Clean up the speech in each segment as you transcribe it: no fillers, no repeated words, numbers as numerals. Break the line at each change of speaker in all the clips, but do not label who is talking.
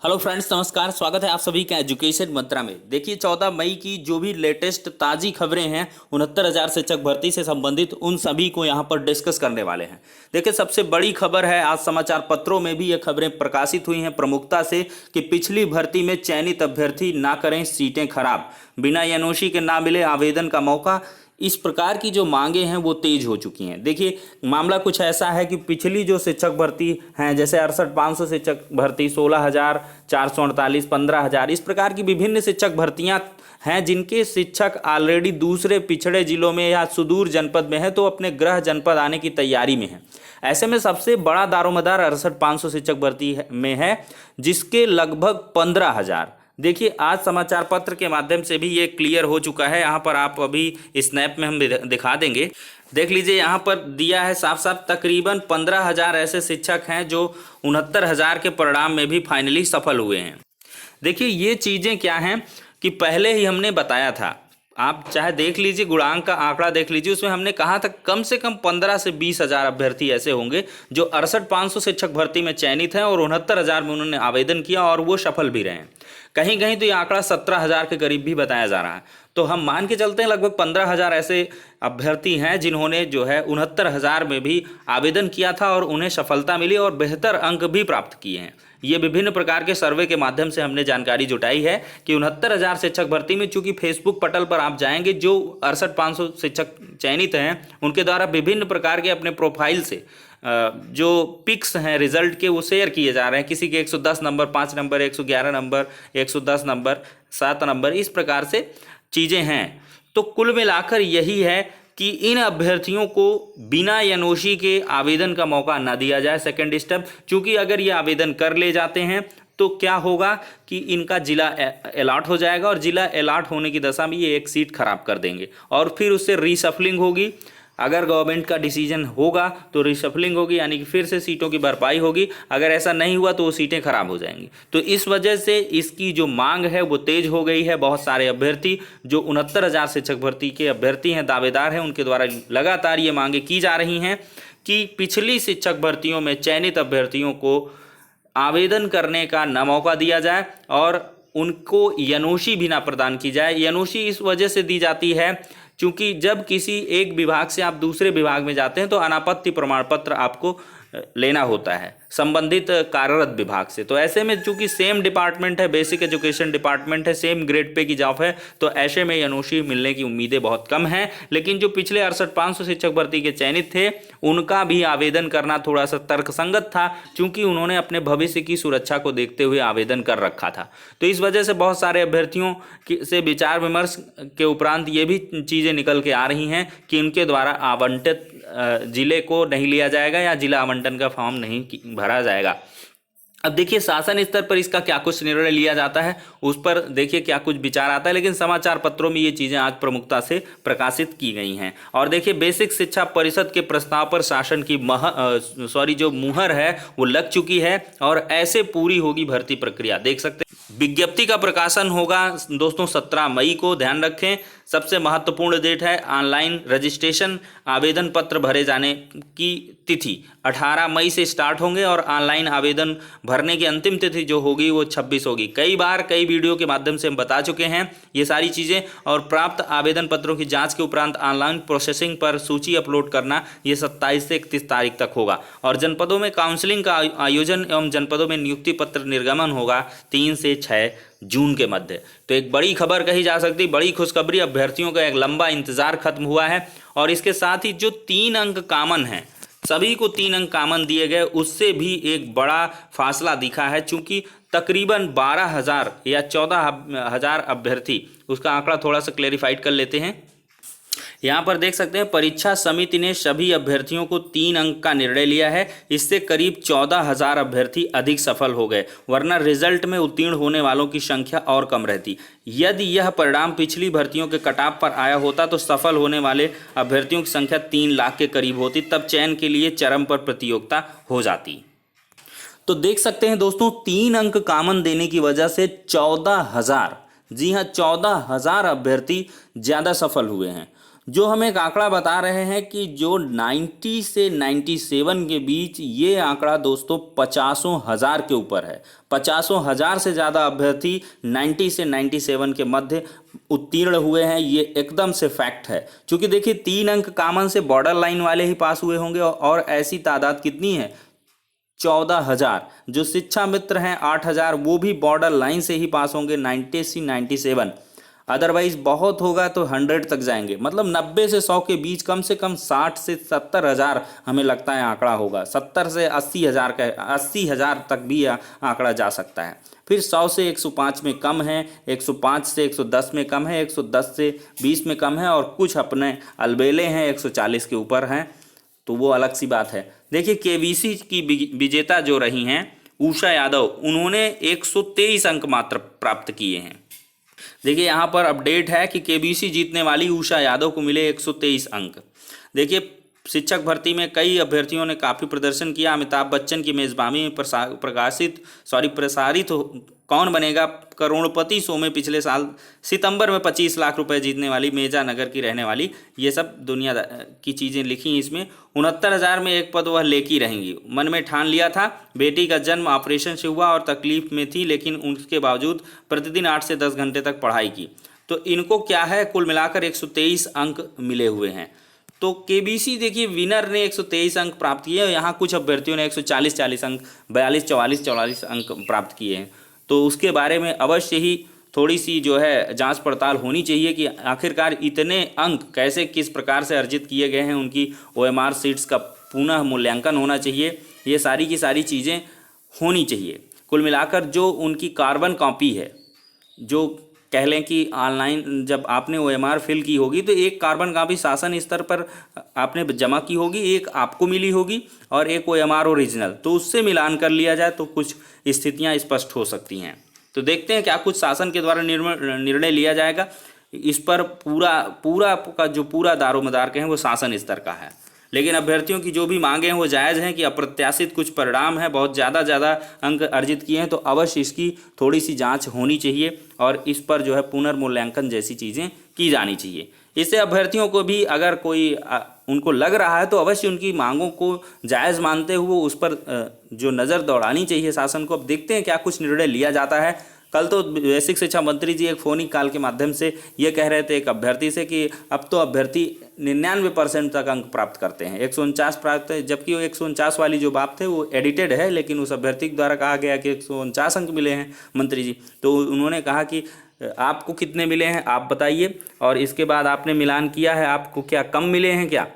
Hello friends, नमस्कार। स्वागत है आप सभी का एजुकेशन मंत्रा में। देखिए 14 मई की जो भी लेटेस्ट ताज़ी खबरें हैं 69,000 शिक्षक भर्ती से संबंधित, उन सभी को यहां पर डिस्कस करने वाले हैं। देखिए सबसे बड़ी खबर है, आज समाचार पत्रों में भी ये खबरें प्रकाशित हुई हैं प्रमुखता से कि पिछली भर्ती में चयनित अभ्यर्थी ना करें सीटें खराब, बिना एनओसी के ना मिले आवेदन का मौका। इस प्रकार की जो मांगे हैं वो तेज हो चुकी हैं। देखिए मामला कुछ ऐसा है कि पिछली जो शिक्षक भर्ती हैं, जैसे 68,500 शिक्षक भर्ती, 16,448, 15,000, इस प्रकार की विभिन्न शिक्षक भर्तियां हैं जिनके शिक्षक ऑलरेडी दूसरे पिछड़े जिलों में या सुदूर जनपद में है, तो अपने गृह जनपद आने की तैयारी में है। ऐसे में सबसे बड़ा दारोमदार 68,500 शिक्षक भर्ती में है, जिसके लगभग 15,000। देखिए आज समाचार पत्र के माध्यम से भी ये क्लियर हो चुका है। यहाँ पर आप अभी स्नैप में हम दिखा देंगे, देख लीजिए। यहाँ पर दिया है साफ साफ, तकरीबन 15,000 ऐसे शिक्षक हैं जो 69,000 के परिणाम में भी फाइनली सफल हुए हैं। देखिए ये चीज़ें क्या हैं कि पहले ही हमने बताया था, आप चाहे देख लीजिए, गुणांक का आंकड़ा देख लीजिए, उसमें हमने कहा था कम से कम 15 से 20,000 अभ्यर्थी ऐसे होंगे जो 68,500 शिक्षक भर्ती में चयनित हैं और 69,000 में उन्होंने आवेदन किया और वो सफल भी रहे हैं। कहीं कहीं तो ये आंकड़ा 17,000 के करीब भी बताया जा रहा है। तो हम मान के चलते हैं लगभग 15,000 ऐसे अभ्यर्थी हैं जिन्होंने जो है 69,000 में भी आवेदन किया था और उन्हें सफलता मिली और बेहतर अंक भी प्राप्त किए हैं। ये विभिन्न प्रकार के सर्वे के माध्यम से हमने जानकारी जुटाई है कि 69,000 शिक्षक भर्ती में, चूंकि फेसबुक पटल पर आप जाएंगे, जो 68,500 शिक्षक चयनित हैं उनके द्वारा विभिन्न प्रकार के अपने प्रोफाइल से जो पिक्स हैं रिजल्ट के, वो शेयर किए जा रहे हैं। किसी के 110 number, 5 number, 111 number, 110 number, 7 number, इस प्रकार से चीज़ें हैं। तो कुल मिलाकर यही है कि इन अभ्यर्थियों को बिना एनओसी के आवेदन का मौका ना दिया जाए। सेकंड स्टेप, चूंकि अगर ये आवेदन कर ले जाते हैं तो क्या होगा कि इनका जिला अलॉट हो जाएगा और जिला अलॉट होने की दशा में ये एक सीट खराब कर देंगे और फिर उससे रीशफलिंग होगी। अगर गवर्नमेंट का डिसीजन होगा तो रिशफलिंग होगी, यानी कि फिर से सीटों की भरपाई होगी। अगर ऐसा नहीं हुआ तो वो सीटें खराब हो जाएंगी। तो इस वजह से इसकी जो मांग है वो तेज हो गई है। बहुत सारे अभ्यर्थी जो 69,000 शिक्षक भर्ती के अभ्यर्थी हैं, दावेदार हैं, उनके द्वारा लगातार ये मांगे की जा रही हैं कि पिछली शिक्षक भर्तियों में चयनित अभ्यर्थियों को आवेदन करने का न मौका दिया जाए और उनको एनओसी भी ना प्रदान की जाए। एनओसी इस वजह से दी जाती है क्योंकि जब किसी एक विभाग से आप दूसरे विभाग में जाते हैं तो अनापत्ति प्रमाण पत्र आपको लेना होता है संबंधित कार्यरत विभाग से। तो ऐसे में चूंकि सेम डिपार्टमेंट है, बेसिक एजुकेशन डिपार्टमेंट है, सेम ग्रेड पे की जॉब है, तो ऐसे में एनओसी मिलने की उम्मीदें बहुत कम हैं। लेकिन जो पिछले 68,500 शिक्षक भर्ती के चयनित थे उनका भी आवेदन करना थोड़ा सा तर्कसंगत था, क्योंकि उन्होंने अपने भविष्य की सुरक्षा को देखते हुए आवेदन कर रखा था। तो इस वजह से बहुत सारे अभ्यर्थियों से विचार विमर्श के उपरांत ये भी चीज़ें निकल के आ रही हैं कि उनके द्वारा आवंटित जिले को नहीं लिया जाएगा या जिला आवंटन का फॉर्म नहीं भरा जाएगा। अब देखिए शासन स्तर पर इसका क्या कुछ निर्णय लिया जाता है, उस पर देखिए क्या कुछ विचार आता है। लेकिन समाचार पत्रों में ये चीज़ें आज प्रमुखता से प्रकाशित की गई हैं। और देखिए बेसिक शिक्षा परिषद के प्रस्ताव पर शासन की जो मुहर है वो लग चुकी है और ऐसे पूरी होगी भर्ती प्रक्रिया। देख सकते हैं विज्ञप्ति का प्रकाशन होगा दोस्तों 17 मई को, ध्यान रखें। सबसे महत्वपूर्ण डेट है ऑनलाइन रजिस्ट्रेशन, आवेदन पत्र भरे जाने की तिथि 18 मई से स्टार्ट होंगे और ऑनलाइन आवेदन भरने की अंतिम तिथि जो होगी वो 26 होगी। कई बार कई वीडियो के माध्यम से हम बता चुके हैं ये सारी चीज़ें। और प्राप्त आवेदन पत्रों की जांच के उपरांत ऑनलाइन प्रोसेसिंग पर सूची अपलोड करना ये 27 से 31 तारीख तक होगा। और जनपदों में काउंसलिंग का आयोजन एवं जनपदों में नियुक्ति पत्र निर्गमन होगा 3 से 6 जून के मध्य। तो एक बड़ी खबर कही जा सकती, बड़ी खुशखबरी, अभ्यर्थियों का एक लंबा इंतजार खत्म हुआ है। और इसके साथ ही जो 3 अंक कामन हैं, सभी को 3 अंक कामन दिए गए, उससे भी एक बड़ा फासला दिखा है। चूंकि तकरीबन 12,000 या 14,000 अभ्यर्थी, उसका आंकड़ा थोड़ा सा क्लेरिफाइड कर लेते हैं। यहाँ पर देख सकते हैं परीक्षा समिति ने सभी अभ्यर्थियों को 3 अंक का निर्णय लिया है। इससे करीब 14,000 अभ्यर्थी अधिक सफल हो गए, वरना रिजल्ट में उत्तीर्ण होने वालों की संख्या और कम रहती। यदि यह परिणाम पिछली भर्तियों के कटाव पर आया होता तो सफल होने वाले अभ्यर्थियों की संख्या 3 लाख के करीब होती, तब चयन के लिए चरम पर प्रतियोगिता हो जाती। तो देख सकते हैं दोस्तों 3 अंक कामन देने की वजह से 14,000, जी हाँ 14,000 अभ्यर्थी ज़्यादा सफल हुए हैं। जो हमें एक आंकड़ा बता रहे हैं कि जो 90 से 97 के बीच ये आंकड़ा दोस्तों 50,000 के ऊपर है। 50,000 से ज़्यादा अभ्यर्थी 90 से 97 के मध्य उत्तीर्ण हुए हैं, ये एकदम से फैक्ट है। क्योंकि देखिए 3 अंक कॉमन से बॉर्डर लाइन वाले ही पास हुए होंगे और ऐसी तादाद कितनी है 14,000। जो शिक्षा मित्र हैं 8,000 वो भी बॉर्डर लाइन से ही पास होंगे 90 से 97। अदरवाइज बहुत होगा तो 100 तक जाएंगे, मतलब 90 से 100 के बीच कम से कम 60 से 70,000 हमें लगता है आंकड़ा होगा। 70 से 80,000 का 80,000 तक भी आंकड़ा जा सकता है। फिर 100 से 105 में कम है, 105 से 110 में कम है, 110 से 20 में कम है और कुछ अपने अलबेले हैं 140 के ऊपर हैं, तो वो अलग सी बात है। देखिए केबीसी की विजेता जो रही हैं उषा यादव, उन्होंने 123 अंक मात्र प्राप्त किए हैं। देखिए यहाँ पर अपडेट है कि केबीसी जीतने वाली उषा यादव को मिले 123 अंक। देखिए शिक्षक भर्ती में कई अभ्यर्थियों ने काफ़ी प्रदर्शन किया। अमिताभ बच्चन की मेज़बानी में प्रसारित कौन बनेगा करोड़पति शो में पिछले साल सितंबर में 25 लाख रुपए जीतने वाली मेजा नगर की रहने वाली, ये सब दुनिया की चीज़ें लिखी इसमें। 69,000 में एक पद वह लेकी रहेंगी। मन में ठान लिया था, बेटी का जन्म ऑपरेशन से हुआ और तकलीफ में थी, लेकिन उसके बावजूद प्रतिदिन 8 से 10 घंटे तक पढ़ाई की। तो इनको क्या है, कुल मिलाकर 123 अंक मिले हुए हैं। तो केबीसी देखिए विनर ने 123 अंक प्राप्त किए और यहाँ कुछ अभ्यर्थियों ने 140 अंक 42 अंक प्राप्त किए हैं। तो उसके बारे में अवश्य ही थोड़ी सी जो है जांच पड़ताल होनी चाहिए कि आखिरकार इतने अंक कैसे किस प्रकार से अर्जित किए गए हैं। उनकी OMR सीट्स का पुनः मूल्यांकन होना चाहिए, ये सारी की सारी चीज़ें होनी चाहिए। कुल मिलाकर जो उनकी कार्बन कॉपी है, जो कह लें कि ऑनलाइन जब आपने OMR फिल की होगी तो एक कार्बन कॉपी शासन स्तर पर आपने जमा की होगी, एक आपको मिली होगी और एक OMR ओरिजिनल, तो उससे मिलान कर लिया जाए तो कुछ स्थितियां स्पष्ट हो सकती हैं। तो देखते हैं क्या कुछ शासन के द्वारा निर्णय लिया जाएगा। इस पर पूरा का जो पूरा दारोमदार कहें वो शासन स्तर का है, लेकिन अभ्यर्थियों की जो भी मांगे हैं वो जायज़ हैं कि अप्रत्याशित कुछ परिणाम है, बहुत ज़्यादा अंक अर्जित किए हैं, तो अवश्य इसकी थोड़ी सी जांच होनी चाहिए और इस पर जो है पुनर्मूल्यांकन जैसी चीज़ें की जानी चाहिए। इससे अभ्यर्थियों को भी अगर कोई उनको लग रहा है तो अवश्य उनकी मांगों को जायज़ मानते हुए उस पर जो नज़र दौड़ानी चाहिए शासन को। अब देखते हैं क्या कुछ निर्णय लिया जाता है। कल तो बेसिक शिक्षा मंत्री जी एक फ़ोनी कॉल के माध्यम से ये कह रहे थे एक अभ्यर्थी से कि अब तो अभ्यर्थी 99% तक अंक प्राप्त करते हैं, 149 प्राप्त है, जबकि वो 149 वाली जो बात थे वो एडिटेड है, लेकिन उस अभ्यर्थी द्वारा कहा गया कि 149 अंक मिले हैं मंत्री जी। तो उन्होंने कहा कि आपको कितने मिले हैं आप बताइए, और इसके बाद आपने मिलान किया है, आपको क्या कम मिले हैं क्या।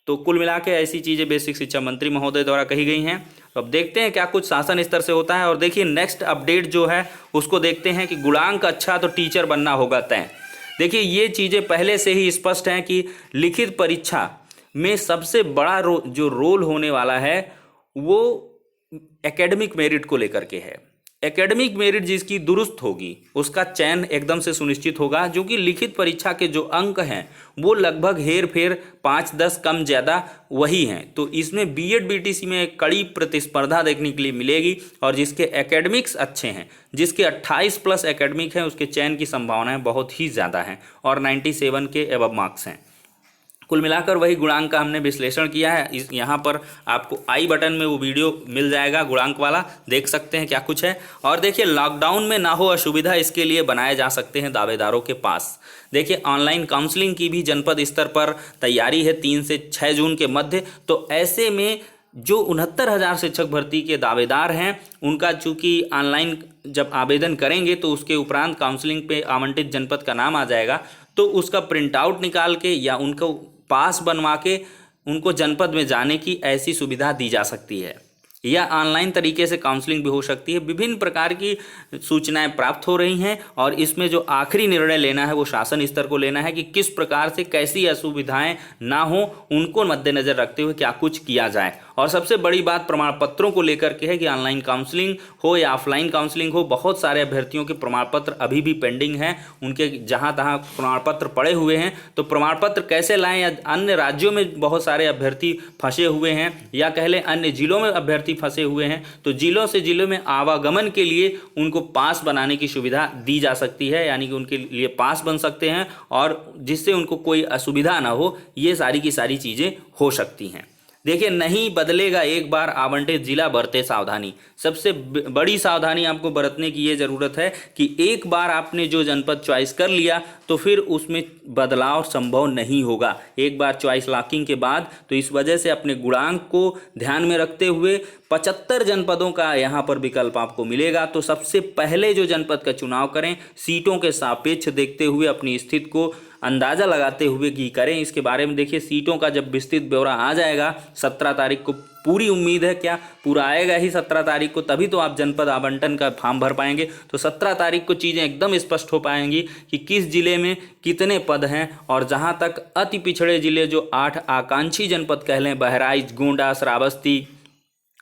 तो कुल मिला के ऐसी चीज़ें बेसिक शिक्षा मंत्री महोदय द्वारा कही गई हैं। तो अब देखते हैं क्या कुछ शासन स्तर से होता है। और देखिए नेक्स्ट अपडेट जो है उसको देखते हैं कि गुणांक अच्छा तो टीचर बनना होगा तय। देखिए ये चीज़ें पहले से ही स्पष्ट हैं कि लिखित परीक्षा में सबसे बड़ा जो रोल होने वाला है वो एकेडमिक मेरिट को लेकर के है। एकेडमिक मेरिट जिसकी दुरुस्त होगी उसका चयन एकदम से सुनिश्चित होगा, जो कि लिखित परीक्षा के जो अंक हैं वो लगभग हेर फेर 5-10 कम ज़्यादा वही हैं। तो इसमें BEd BTC में एक कड़ी प्रतिस्पर्धा देखने के लिए मिलेगी और जिसके एकेडमिक्स अच्छे हैं, जिसके 28+ एकेडमिक हैं, उसके चयन की संभावनाएं बहुत ही ज़्यादा हैं और 97 के एबव मार्क्स हैं। कुल मिलाकर वही गुणांक का हमने विश्लेषण किया है। इस यहाँ पर आपको आई बटन में वो वीडियो मिल जाएगा गुणांक वाला, देख सकते हैं क्या कुछ है। और देखिए लॉकडाउन में ना हो असुविधा, इसके लिए बनाए जा सकते हैं दावेदारों के पास। देखिए ऑनलाइन काउंसलिंग की भी जनपद स्तर पर तैयारी है 3 से 6 जून के मध्य। तो ऐसे में जो 69,000 शिक्षक भर्ती के दावेदार हैं उनका चूँकि ऑनलाइन जब आवेदन करेंगे तो उसके उपरांत काउंसलिंग पे आवंटित जनपद का नाम आ जाएगा, तो उसका प्रिंट आउट निकाल के या उनको पास बनवा के उनको जनपद में जाने की ऐसी सुविधा दी जा सकती है, या ऑनलाइन तरीके से काउंसलिंग भी हो सकती है। विभिन्न प्रकार की सूचनाएं प्राप्त हो रही हैं और इसमें जो आखिरी निर्णय लेना है वो शासन स्तर को लेना है कि किस प्रकार से कैसी असुविधाएं ना हो, उनको मद्देनजर रखते हुए क्या कुछ किया जाए। और सबसे बड़ी बात प्रमाण पत्रों को लेकर के है कि ऑनलाइन काउंसलिंग हो या ऑफलाइन काउंसलिंग हो, बहुत सारे अभ्यर्थियों के प्रमाण पत्र अभी भी पेंडिंग हैं, उनके जहां तहां प्रमाण पत्र पड़े हुए हैं। तो प्रमाण पत्र कैसे लाएं, या अन्य राज्यों में बहुत सारे अभ्यर्थी फंसे हुए हैं, या कह लें अन्य जिलों में अभ्यर्थी फंसे हुए हैं, तो जिलों से जिलों में आवागमन के लिए उनको पास बनाने की सुविधा दी जा सकती है, यानी कि उनके लिए पास बन सकते हैं और जिससे उनको कोई असुविधा ना हो, ये सारी की सारी चीज़ें हो सकती हैं। देखिए, नहीं बदलेगा एक बार आवंटित जिला, बरते सावधानी। सबसे बड़ी सावधानी आपको बरतने की ये ज़रूरत है कि एक बार आपने जो जनपद चॉइस कर लिया तो फिर उसमें बदलाव संभव नहीं होगा एक बार चॉइस लॉकिंग के बाद। तो इस वजह से अपने गुणांक को ध्यान में रखते हुए 75 जनपदों का यहाँ पर विकल्प आपको मिलेगा। तो सबसे पहले जो जनपद का चुनाव करें, सीटों के सापेक्ष देखते हुए अपनी स्थिति को अंदाज़ा लगाते हुए की करें। इसके बारे में देखिए, सीटों का जब विस्तृत ब्यौरा आ जाएगा 17 तारीख को, पूरी उम्मीद है, क्या पूरा आएगा ही 17 तारीख को, तभी तो आप जनपद आवंटन का फॉर्म भर पाएंगे। तो 17 तारीख को चीज़ें एकदम स्पष्ट हो पाएंगी कि किस जिले में कितने पद हैं। और जहां तक अति पिछड़े जिले जो 8 आकांक्षी जनपद कह लें, बहराइच, गोंडा, श्रावस्ती,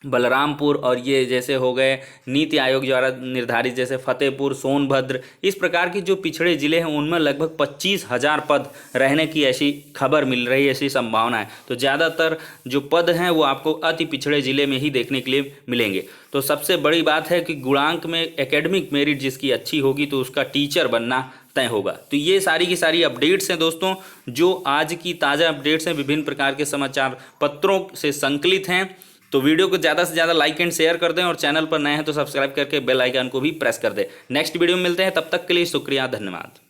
बलरामपुर और ये जैसे हो गए नीति आयोग द्वारा निर्धारित जैसे फतेहपुर, सोनभद्र, इस प्रकार की जो पिछड़े जिले हैं उनमें लगभग 25,000 पद रहने की ऐसी खबर मिल रही है, ऐसी संभावना है। तो ज़्यादातर जो पद हैं वो आपको अति पिछड़े जिले में ही देखने के लिए मिलेंगे। तो सबसे बड़ी बात है कि गुणांक में एकेडमिक मेरिट जिसकी अच्छी होगी तो उसका टीचर बनना तय होगा। तो ये सारी की सारी अपडेट्स हैं दोस्तों, जो आज की ताज़ा अपडेट्स हैं, विभिन्न प्रकार के समाचार पत्रों से संकलित हैं। तो वीडियो को ज़्यादा से ज़्यादा लाइक एंड शेयर कर दें और चैनल पर नए हैं तो सब्सक्राइब करके बेल आइकन को भी प्रेस कर दें। नेक्स्ट वीडियो में मिलते हैं, तब तक के लिए शुक्रिया, धन्यवाद।